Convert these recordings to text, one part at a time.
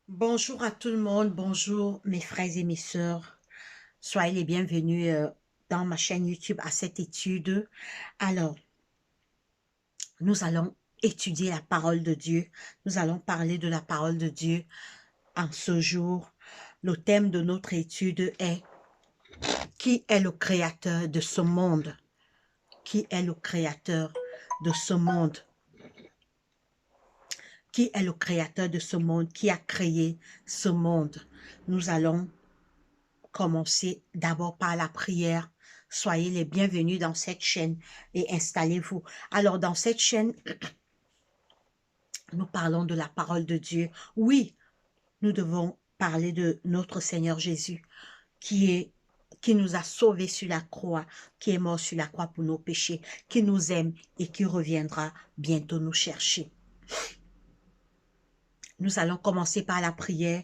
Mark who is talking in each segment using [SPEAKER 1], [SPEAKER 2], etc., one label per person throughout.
[SPEAKER 1] Bonjour à tout le monde, bonjour mes frères et mes sœurs. Soyez les bienvenus dans ma chaîne YouTube à cette étude. Alors, nous allons étudier la parole de Dieu. Nous allons parler de la parole de Dieu en ce jour. Le thème de notre étude est qui est le créateur de ce monde? Qui est le créateur de ce monde? Qui est le créateur de ce monde? Qui a créé ce monde? Nous allons commencer d'abord par la prière. Soyez les bienvenus dans cette chaîne et installez-vous. Alors, dans cette chaîne, nous parlons de la parole de Dieu. Oui, nous devons parler de notre Seigneur Jésus qui nous a sauvés sur la croix, qui est mort sur la croix pour nos péchés, qui nous aime et qui reviendra bientôt nous chercher. Nous allons commencer par la prière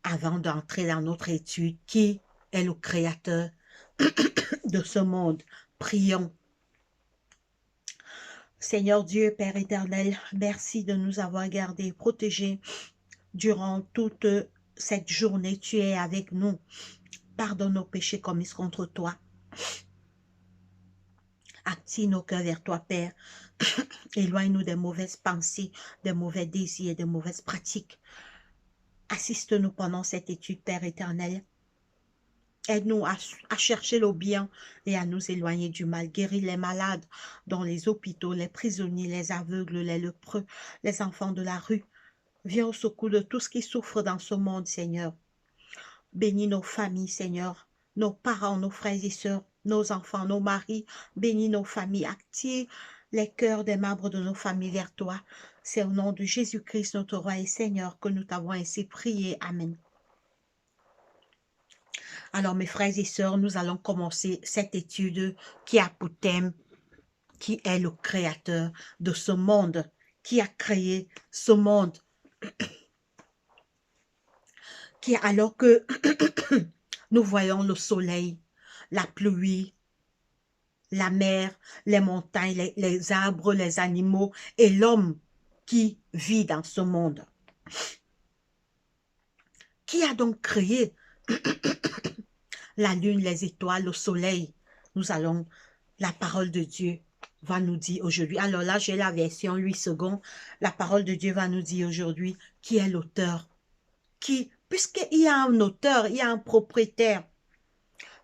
[SPEAKER 1] avant d'entrer dans notre étude. Qui est le créateur de ce monde? Prions. Seigneur Dieu, Père éternel, merci de nous avoir gardés et protégés durant toute cette journée. Tu es avec nous. Pardonne nos péchés commis contre toi. Active nos cœurs vers toi, Père. Éloigne-nous des mauvaises pensées, des mauvais désirs, des mauvaises pratiques. Assiste-nous pendant cette étude, Père éternel. Aide-nous à chercher le bien et à nous éloigner du mal. Guéris les malades dans les hôpitaux, les prisonniers, les aveugles, les lépreux, les enfants de la rue. Viens au secours de tous qui souffrent dans ce monde, Seigneur. Bénis nos familles, Seigneur, nos parents, nos frères et sœurs, nos enfants, nos maris. Bénis nos familles. Active les cœurs des membres de nos familles vers toi. C'est au nom de Jésus-Christ, notre roi et Seigneur, que nous t'avons ainsi prié. Amen. Alors, mes frères et sœurs, nous allons commencer cette étude qui a pour thème qui est le créateur de ce monde, qui a créé ce monde, qui alors que nous voyons le soleil, la pluie, la mer, les montagnes, les arbres, les animaux et l'homme qui vit dans ce monde. Qui a donc créé la lune, les étoiles, le soleil? Nous allons, la parole de Dieu va nous dire aujourd'hui. Alors là, j'ai la version 8 secondes. La parole de Dieu va nous dire aujourd'hui qui est l'auteur. Puisqu'il y a un auteur, il y a un propriétaire.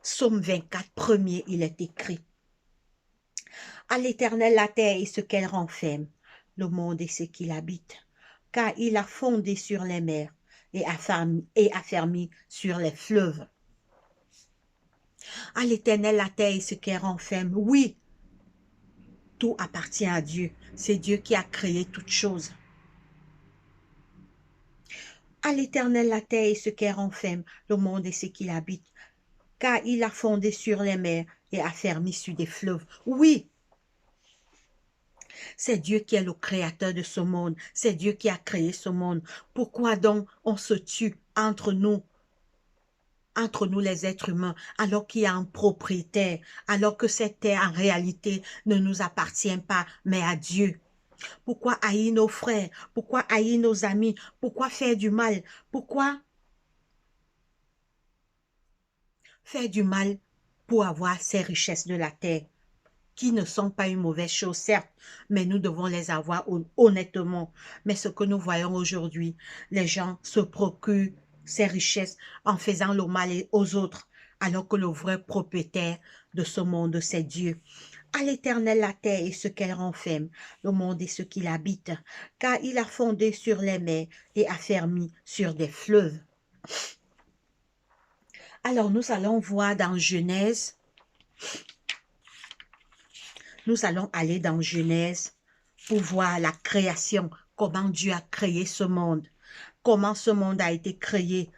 [SPEAKER 1] Psaume 24, premier, il est écrit. À l'Éternel la terre et ce qu'elle renferme, le monde et ce qu'il habite. Car il a fondé sur les mers et affermi sur les fleuves. À l'Éternel la terre et ce qu'elle renferme. Oui, tout appartient à Dieu. C'est Dieu qui a créé toutes choses. À l'Éternel la terre et ce qu'elle renferme, le monde et ce qu'il habite. Car il a fondé sur les mers et affermi sur des fleuves. Oui, c'est Dieu qui est le créateur de ce monde. C'est Dieu qui a créé ce monde. Pourquoi donc on se tue entre nous les êtres humains, alors qu'il y a un propriétaire, alors que cette terre en réalité ne nous appartient pas, mais à Dieu? Pourquoi haïr nos frères? Pourquoi haïr nos amis? Pourquoi faire du mal? Pourquoi faire du mal pour avoir ces richesses de la terre, qui ne sont pas une mauvaise chose, certes, mais nous devons les avoir honnêtement. Mais ce que nous voyons aujourd'hui, les gens se procurent ces richesses en faisant le mal aux autres, alors que le vrai propriétaire de ce monde, c'est Dieu. À l'Éternel la terre et ce qu'elle renferme, le monde et ce qu'il habite, car il a fondé sur les mers et affermi sur des fleuves. Alors nous allons voir dans Genèse. Nous allons aller dans Genèse pour voir la création, comment Dieu a créé ce monde, comment ce monde a été créé.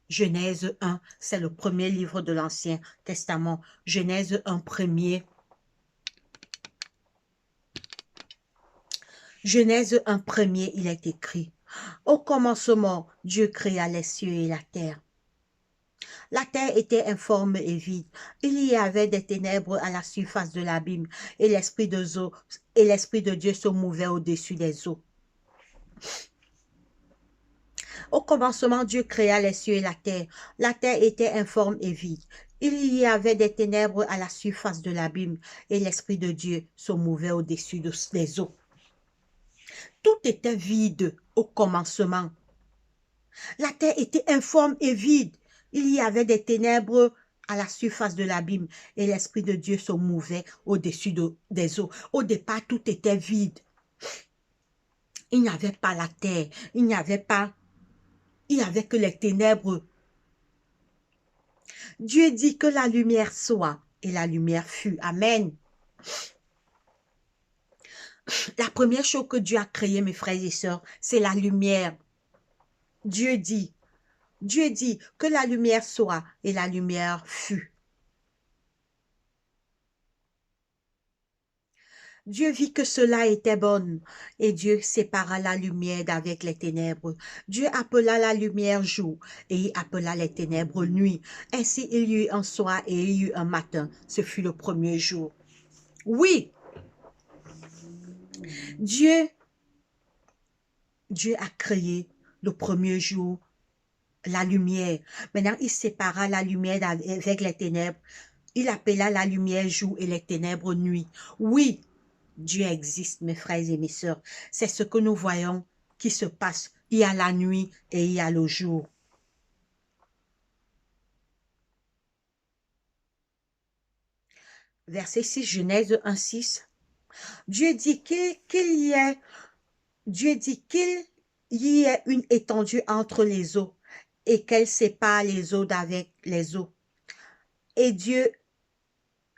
[SPEAKER 1] Genèse 1, c'est le premier livre de l'Ancien Testament. Genèse 1 premier. Genèse 1 premier, il est écrit. Au commencement, Dieu créa les cieux et la terre. La terre était informe et vide. Il y avait des ténèbres à la surface de l'abîme, et l'esprit de Dieu se mouvait au-dessus des eaux. Au commencement, Dieu créa les cieux et la terre. La terre était informe et vide. Il y avait des ténèbres à la surface de l'abîme et l'Esprit de Dieu se mouvait au-dessus des eaux. Tout était vide au commencement. La terre était informe et vide. Il y avait des ténèbres à la surface de l'abîme et l'Esprit de Dieu se mouvait au-dessus des eaux. Au départ, tout était vide. Il n'y avait pas la terre, il n'y avait que les ténèbres. Dieu dit que la lumière soit et la lumière fut. Amen. La première chose que Dieu a créée, mes frères et sœurs, c'est la lumière. Dieu dit que la lumière soit et la lumière fut. Dieu vit que cela était bon et Dieu sépara la lumière d'avec les ténèbres. Dieu appela la lumière jour et il appela les ténèbres nuit. Ainsi il y eut un soir et il y eut un matin. Ce fut le premier jour. Oui, Dieu a créé le premier jour la lumière. Maintenant, il sépara la lumière avec les ténèbres. Il appela la lumière jour et les ténèbres nuit. Oui, Dieu existe, mes frères et mes sœurs. C'est ce que nous voyons qui se passe. Il y a la nuit et il y a le jour. Verset 6, Genèse 1, 6. Dieu dit Dieu dit qu'il y ait une étendue entre les eaux et qu'elle sépare les eaux d'avec les eaux. Et Dieu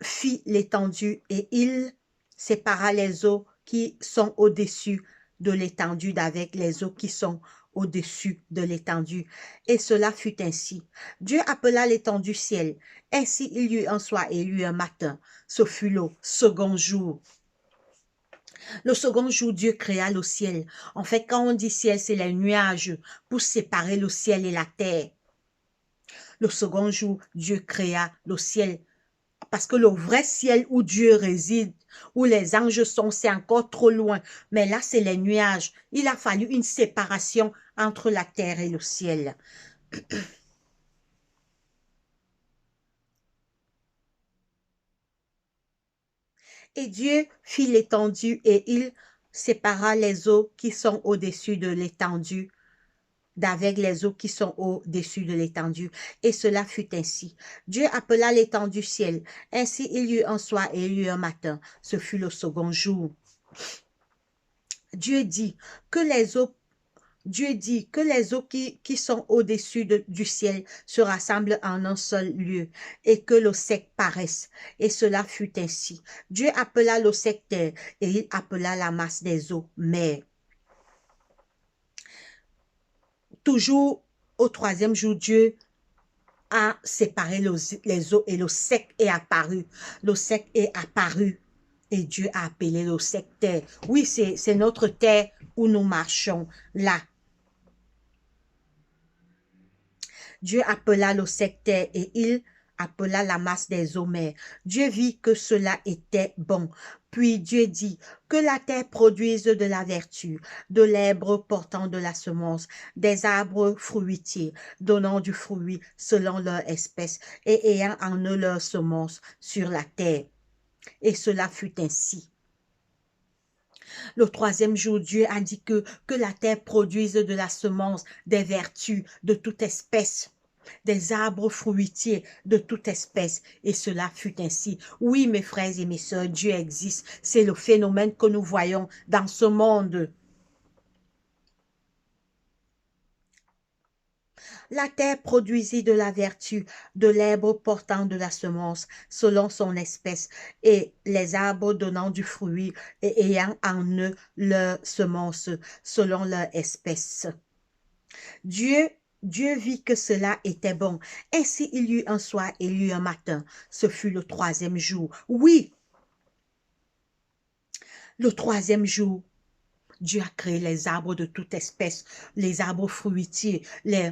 [SPEAKER 1] fit l'étendue et il sépara les eaux qui sont au-dessus de l'étendue d'avec les eaux qui sont au-dessus de l'étendue. Et cela fut ainsi. Dieu appela l'étendue ciel. Ainsi il y eut un soir et il y eut un matin. Ce fut le second jour. Le second jour, Dieu créa le ciel. En fait, quand on dit ciel, c'est les nuages pour séparer le ciel et la terre. Le second jour, Dieu créa le ciel. Parce que le vrai ciel où Dieu réside, où les anges sont, c'est encore trop loin. Mais là, c'est les nuages. Il a fallu une séparation entre la terre et le ciel. Et Dieu fit l'étendue et il sépara les eaux qui sont au-dessus de l'étendue d'avec les eaux qui sont au-dessus de l'étendue. Et cela fut ainsi. Dieu appela l'étendue ciel. Ainsi il y eut un soir et il y eut un matin. Ce fut le second jour. Dieu dit que les eaux qui sont au-dessus du ciel se rassemblent en un seul lieu et que l'eau sec paraisse. Et cela fut ainsi. Dieu appela l'eau sec terre et il appela la masse des eaux mer. Toujours au troisième jour, Dieu a séparé les eaux et l'eau sec est apparu. L'eau sec est apparue et Dieu a appelé l'eau sec terre. Oui, c'est notre terre où nous marchons là. Dieu appela l'eau sec terre et il appela la masse des eaux mer. Dieu vit que cela était bon. Puis Dieu dit que la terre produise de la vertu, de l'herbe portant de la semence, des arbres fruitiers, donnant du fruit selon leur espèce et ayant en eux leur semence sur la terre. Et cela fut ainsi. Le troisième jour, Dieu a dit que la terre produise de la semence, des vertus de toute espèce, des arbres fruitiers de toute espèce. Et cela fut ainsi. Oui, mes frères et mes sœurs, Dieu existe. C'est le phénomène que nous voyons dans ce monde. La terre produisit de la vertu, de l'herbe portant de la semence, selon son espèce, et les arbres donnant du fruit, et ayant en eux leur semence, selon leur espèce. Dieu vit que cela était bon. Ainsi il y eut un soir et il y eut un matin. Ce fut le troisième jour. Oui, le troisième jour, Dieu a créé les arbres de toute espèce, les arbres fruitiers, les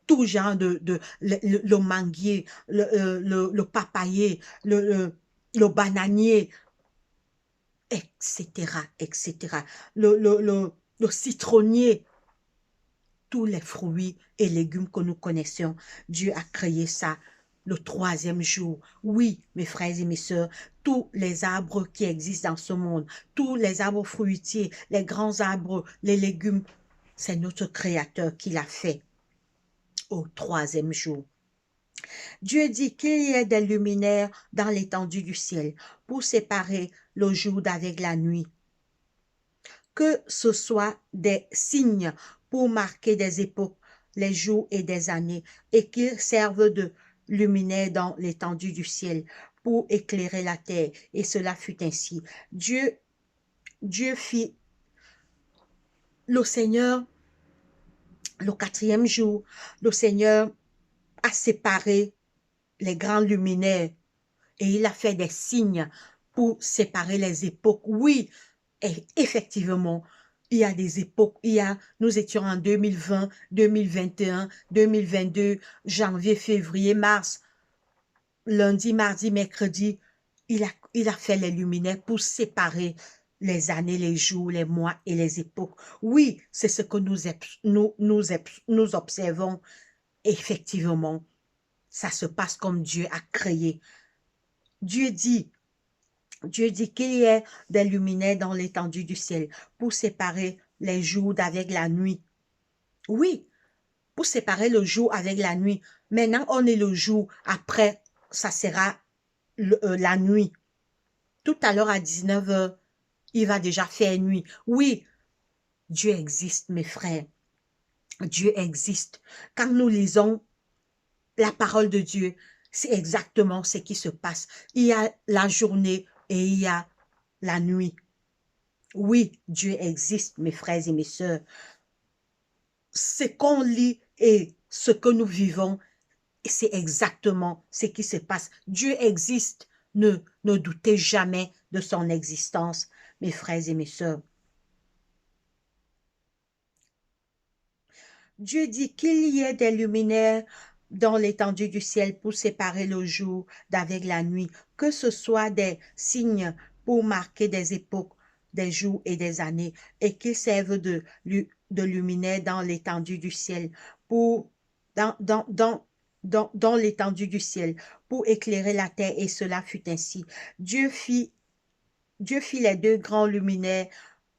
[SPEAKER 1] tout genre le manguier, le papayer, le bananier, etc., etc. le citronnier, tous les fruits et légumes que nous connaissons. Dieu a créé ça le troisième jour. Oui, mes frères et mes sœurs, tous les arbres qui existent dans ce monde, tous les arbres fruitiers, les grands arbres, les légumes, c'est notre Créateur qui l'a fait au troisième jour. Dieu dit qu'il y ait des luminaires dans l'étendue du ciel pour séparer le jour d'avec la nuit. Que ce soit des signes pour marquer des époques, les jours et des années, et qu'ils servent de luminaires dans l'étendue du ciel pour éclairer la terre. Et cela fut ainsi. Dieu fit le Seigneur, le quatrième jour, le Seigneur a séparé les grands luminaires et il a fait des signes pour séparer les époques. Oui, et effectivement, il y a des époques, nous étions en 2020, 2021, 2022, janvier, février, mars, lundi, mardi, mercredi, il a fait les luminaires pour séparer les années, les jours, les mois et les époques. Oui, c'est ce que nous observons. Effectivement, ça se passe comme Dieu a créé. Dieu dit qu'il y ait des luminaires dans l'étendue du ciel pour séparer les jours d'avec la nuit. Oui, pour séparer le jour avec la nuit. Maintenant, on est le jour. Après, ça sera la nuit. Tout à l'heure à 19 h, il va déjà faire nuit. Oui, Dieu existe, mes frères. Dieu existe. Quand nous lisons la parole de Dieu, c'est exactement ce qui se passe. Il y a la journée et il y a la nuit. Oui, Dieu existe, mes frères et mes sœurs. Ce qu'on lit et ce que nous vivons, c'est exactement ce qui se passe. Dieu existe. Ne doutez jamais de son existence, mes frères et mes sœurs. Dieu dit qu'il y ait des luminaires dans l'étendue du ciel pour séparer le jour d'avec la nuit, que ce soit des signes pour marquer des époques, des jours et des années, et qu'ils servent de luminaires dans l'étendue du ciel, dans l'étendue du ciel, pour éclairer la terre, et cela fut ainsi. Dieu fit les deux grands luminaires,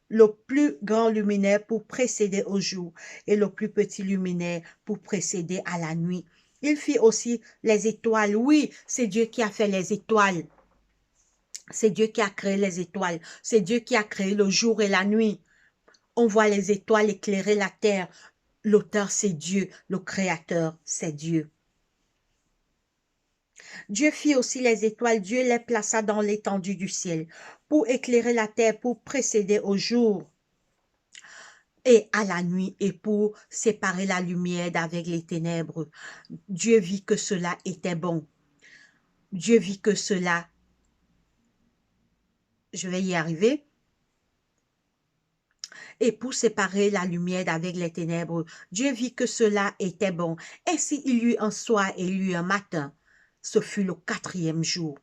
[SPEAKER 1] le plus grand luminaire pour précéder au jour et le plus petit luminaire pour précéder à la nuit. Il fit aussi les étoiles. Oui, c'est Dieu qui a fait les étoiles. C'est Dieu qui a créé les étoiles. C'est Dieu qui a créé le jour et la nuit. On voit les étoiles éclairer la terre. L'auteur, c'est Dieu. Le créateur, c'est Dieu. Dieu fit aussi les étoiles. Dieu les plaça dans l'étendue du ciel pour éclairer la terre, pour précéder au jour et à la nuit, et pour séparer la lumière d'avec les ténèbres. Dieu vit que cela était bon. Dieu vit que cela, je vais y arriver, et pour séparer la lumière d'avec les ténèbres. Dieu vit que cela était bon. Ainsi il y eut un soir et il y eut un matin. Ce fut le quatrième jour.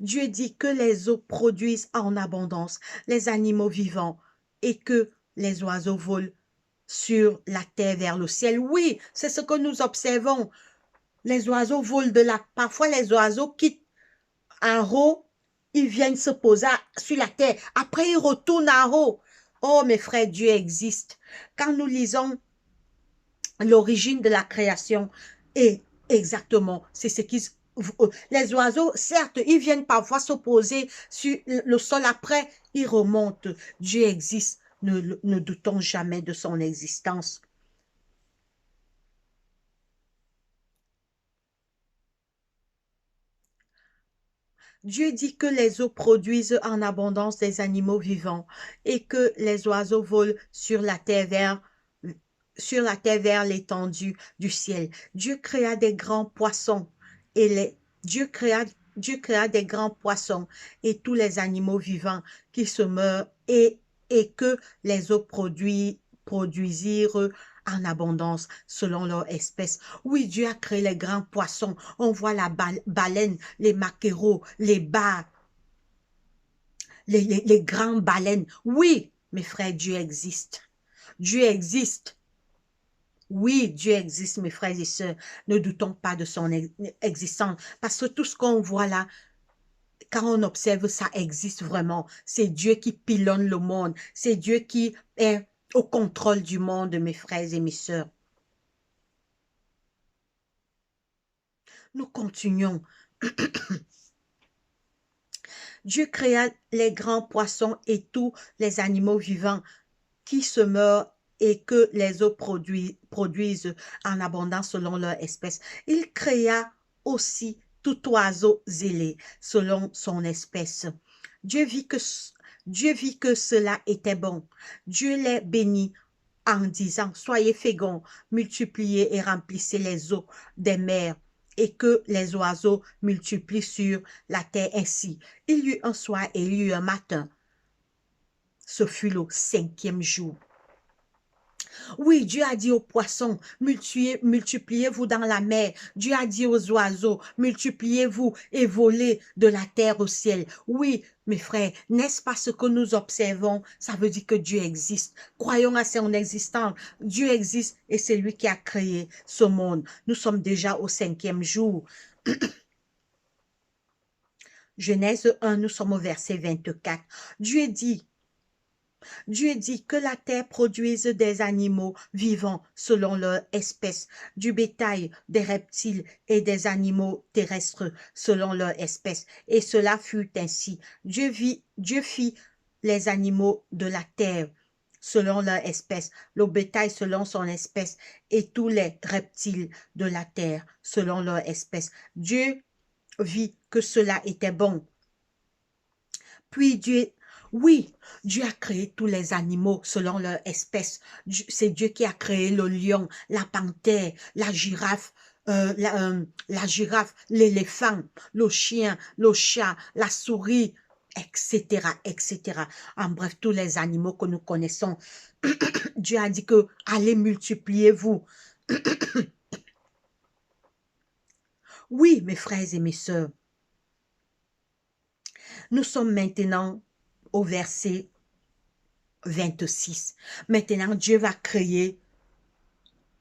[SPEAKER 1] Dieu dit que les eaux produisent en abondance les animaux vivants et que les oiseaux volent sur la terre vers le ciel. Oui, c'est ce que nous observons. Les oiseaux volent de là. Parfois, les oiseaux quittent en haut, ils viennent se poser sur la terre. Après, ils retournent en haut. Oh, mes frères, Dieu existe. Quand nous lisons l'origine de la création, et exactement, c'est ce qui... Les oiseaux, certes, ils viennent parfois se poser sur le sol. Après, ils remontent. Dieu existe. Ne doutons jamais de son existence. Dieu dit que les eaux produisent en abondance des animaux vivants et que les oiseaux volent sur la terre vers l'étendue du ciel. Dieu créa des grands poissons et Dieu créa des grands poissons et tous les animaux vivants qui se meurent et que les eaux produisirent en abondance selon leur espèce. Oui, Dieu a créé les grands poissons. On voit la baleine, les maquereaux, les bats, les grandes baleines. Oui, Mes frères, Dieu existe. Dieu existe. Oui, Dieu existe, mes frères et sœurs. Ne doutons pas de son existence. Parce que tout ce qu'on voit là, quand on observe, ça existe vraiment. C'est Dieu qui pilonne le monde. C'est Dieu qui est au contrôle du monde, mes frères et mes sœurs. Nous continuons. Dieu créa les grands poissons et tous les animaux vivants qui se meurent et que les eaux produisent en abondance selon leur espèce. Il créa aussi tout oiseau zélé selon son espèce. Dieu vit que cela était bon. Dieu les bénit en disant, soyez féconds, multipliez et remplissez les eaux des mers et que les oiseaux multiplient sur la terre ainsi. Il y eut un soir et il y eut un matin. Ce fut le 5e jour. Oui, Dieu a dit aux poissons, multipliez-vous dans la mer. Dieu a dit aux oiseaux, multipliez-vous et volez de la terre au ciel. Oui, mes frères, n'est-ce pas ce que nous observons? Ça veut dire que Dieu existe. Croyons à son existence. Dieu existe et c'est lui qui a créé ce monde. Nous sommes déjà au 5e jour. Genèse 1, nous sommes au verset 24. Dieu dit que la terre produise des animaux vivants selon leur espèce, du bétail, des reptiles et des animaux terrestres selon leur espèce. Et cela fut ainsi. Dieu fit les animaux de la terre selon leur espèce, le bétail selon son espèce et tous les reptiles de la terre selon leur espèce. Dieu vit que cela était bon. Puis oui, Dieu a créé tous les animaux selon leur espèce. C'est Dieu qui a créé le lion, la panthère, la girafe, l'éléphant, le chien, le chat, la souris, etc., etc. En bref, tous les animaux que nous connaissons. Dieu a dit que allez multipliez-vous. Oui, mes frères et mes sœurs, nous sommes maintenant au verset 26. Maintenant, Dieu va créer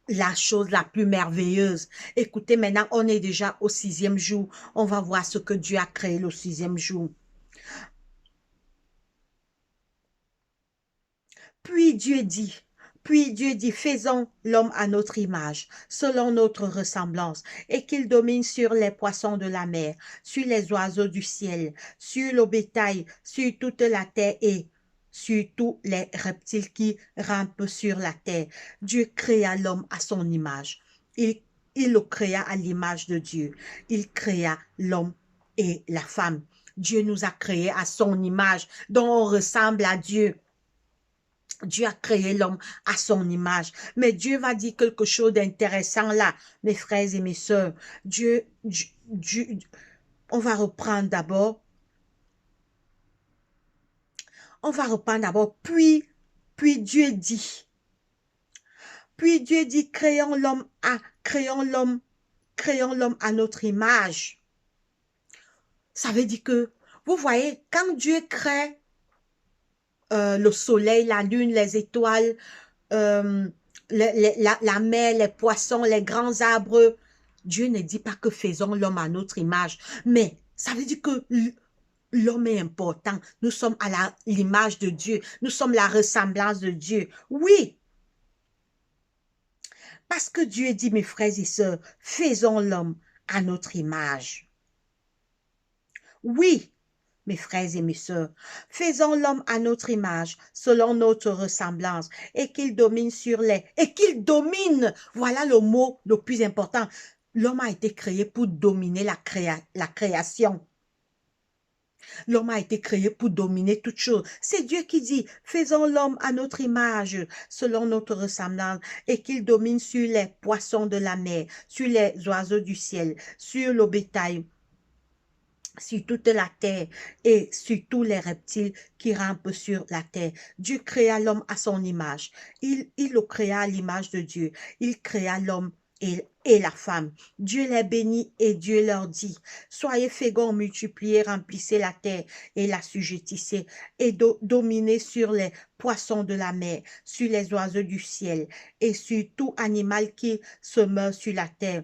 [SPEAKER 1] la chose la plus merveilleuse. Écoutez, maintenant, on est déjà au 6e jour. On va voir ce que Dieu a créé le 6e jour. Puis Dieu dit, faisons l'homme à notre image, selon notre ressemblance, et qu'il domine sur les poissons de la mer, sur les oiseaux du ciel, sur le bétail, sur toute la terre et sur tous les reptiles qui rampent sur la terre. Dieu créa l'homme à son image. Il le créa à l'image de Dieu. Il créa l'homme et la femme. Dieu nous a créés à son image, dont on ressemble à Dieu. Dieu a créé l'homme à son image. Mais Dieu va dire quelque chose d'intéressant là, mes frères et mes sœurs. On va reprendre d'abord. Puis Dieu dit. Puis Dieu dit, créons l'homme à notre image. Ça veut dire que, vous voyez, quand Dieu crée le soleil, la lune, les étoiles, la mer, les poissons, les grands arbres, Dieu ne dit pas que faisons l'homme à notre image, mais ça veut dire que l'homme est important. Nous sommes à l'image de Dieu. Nous sommes la ressemblance de Dieu. Oui. Parce que Dieu dit, mes frères et sœurs, faisons l'homme à notre image. Oui, mes frères et mes sœurs, faisons l'homme à notre image, selon notre ressemblance, et qu'il domine voilà le mot le plus important. L'homme a été créé pour dominer la création. L'homme a été créé pour dominer toute chose. C'est Dieu qui dit, faisons l'homme à notre image, selon notre ressemblance, et qu'il domine sur les poissons de la mer, sur les oiseaux du ciel, sur le bétail, sur toute la terre et sur tous les reptiles qui rampent sur la terre. Dieu créa l'homme à son image. Il le créa à l'image de Dieu. Il créa l'homme et la femme. Dieu les bénit et Dieu leur dit, soyez féconds, multipliez, remplissez la terre et l'assujettissez et dominez sur les poissons de la mer, sur les oiseaux du ciel et sur tout animal qui se meurt sur la terre.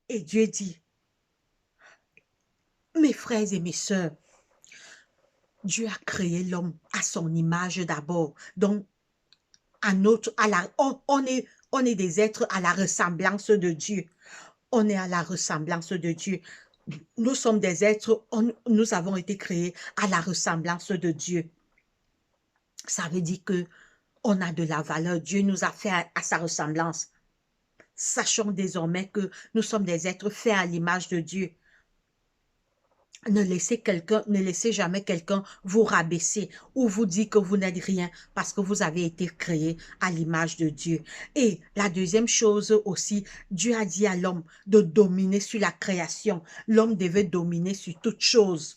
[SPEAKER 1] Et Dieu dit, mes frères et mes sœurs, Dieu a créé l'homme à son image d'abord. Donc, on est des êtres à la ressemblance de Dieu. On est à la ressemblance de Dieu. Nous sommes des êtres, nous avons été créés à la ressemblance de Dieu. Ça veut dire que on a de la valeur. Dieu nous a fait à sa ressemblance. Sachons désormais que nous sommes des êtres faits à l'image de Dieu. Ne laissez jamais quelqu'un vous rabaisser ou vous dire que vous n'êtes rien parce que vous avez été créé à l'image de Dieu. Et la deuxième chose aussi, Dieu a dit à l'homme de dominer sur la création. L'homme devait dominer sur toute chose.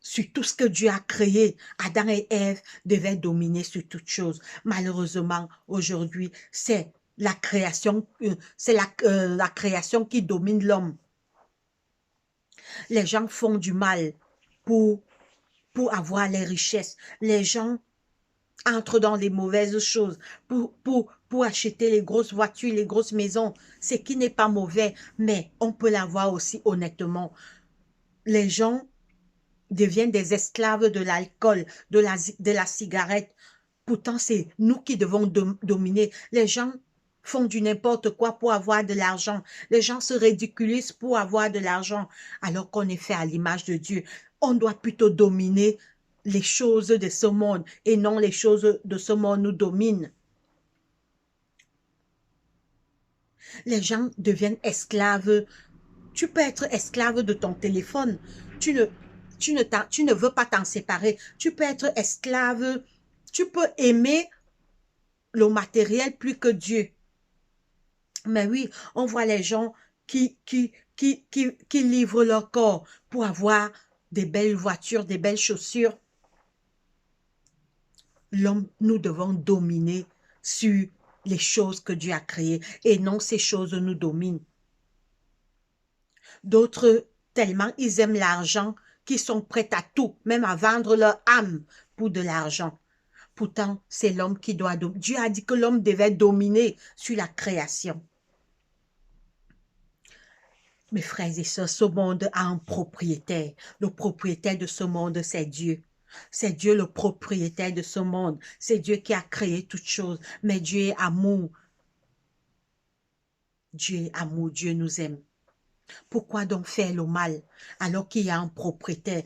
[SPEAKER 1] Sur tout ce que Dieu a créé, Adam et Ève devaient dominer sur toute chose. Malheureusement, aujourd'hui, c'est la création qui domine l'homme. Les gens font du mal pour avoir les richesses. Les gens entrent dans les mauvaises choses pour acheter les grosses voitures, les grosses maisons. Ce qui n'est pas mauvais, mais on peut l'avoir aussi honnêtement. Les gens deviennent des esclaves de l'alcool, de la cigarette. Pourtant, c'est nous qui devons dominer. Les gens font du n'importe quoi pour avoir de l'argent. Les gens se ridiculisent pour avoir de l'argent, alors qu'on est fait à l'image de Dieu. On doit plutôt dominer les choses de ce monde et non les choses de ce monde nous dominent. Les gens deviennent esclaves. Tu peux être esclave de ton téléphone. Tu ne veux pas t'en séparer. Tu peux être esclave. Tu peux aimer le matériel plus que Dieu. Mais oui, on voit les gens qui livrent leur corps pour avoir des belles voitures, des belles chaussures. L'homme, nous devons dominer sur les choses que Dieu a créées et non ces choses nous dominent. D'autres, tellement ils aiment l'argent qu'ils sont prêts à tout, même à vendre leur âme pour de l'argent. Pourtant, c'est l'homme qui doit dominer. Dieu a dit que l'homme devait dominer sur la création. Mes frères et sœurs, ce monde a un propriétaire. Le propriétaire de ce monde, c'est Dieu. C'est Dieu le propriétaire de ce monde. C'est Dieu qui a créé toutes choses. Mais Dieu est amour. Dieu est amour. Dieu nous aime. Pourquoi donc faire le mal alors qu'il y a un propriétaire?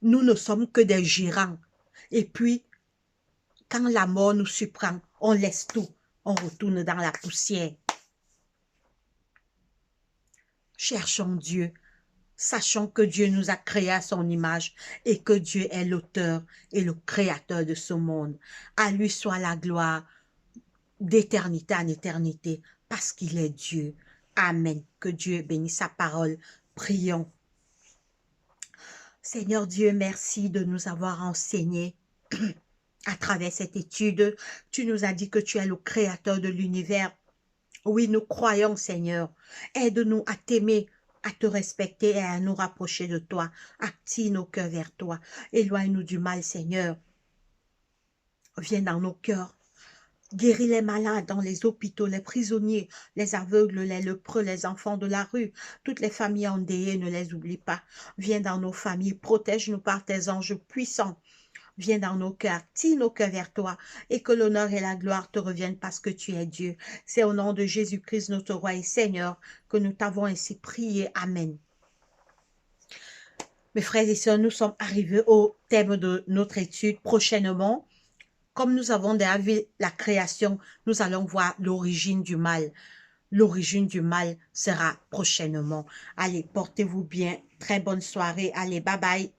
[SPEAKER 1] Nous ne sommes que des gérants. Et puis, quand la mort nous surprend, on laisse tout. On retourne dans la poussière. Cherchons Dieu. Sachons que Dieu nous a créés à son image et que Dieu est l'auteur et le créateur de ce monde. À lui soit la gloire d'éternité en éternité parce qu'il est Dieu. Amen. Que Dieu bénisse sa parole. Prions. Seigneur Dieu, merci de nous avoir enseigné à travers cette étude. Tu nous as dit que tu es le créateur de l'univers. Oui, nous croyons, Seigneur. Aide-nous à t'aimer, à te respecter et à nous rapprocher de toi. Active nos cœurs vers toi. Éloigne-nous du mal, Seigneur. Viens dans nos cœurs. Guéris les malades dans les hôpitaux, les prisonniers, les aveugles, les lépreux, les enfants de la rue. Toutes les familles endeuillées, ne les oublie pas. Viens dans nos familles, protège-nous par tes anges puissants. Viens dans nos cœurs, tire nos cœurs vers toi et que l'honneur et la gloire te reviennent parce que tu es Dieu. C'est au nom de Jésus-Christ, notre roi et Seigneur, que nous t'avons ainsi prié. Amen. Mes frères et sœurs, nous sommes arrivés au thème de notre étude prochainement. Comme nous avons déjà vu la création, nous allons voir l'origine du mal. L'origine du mal sera prochainement. Allez, portez-vous bien. Très bonne soirée. Allez, bye bye.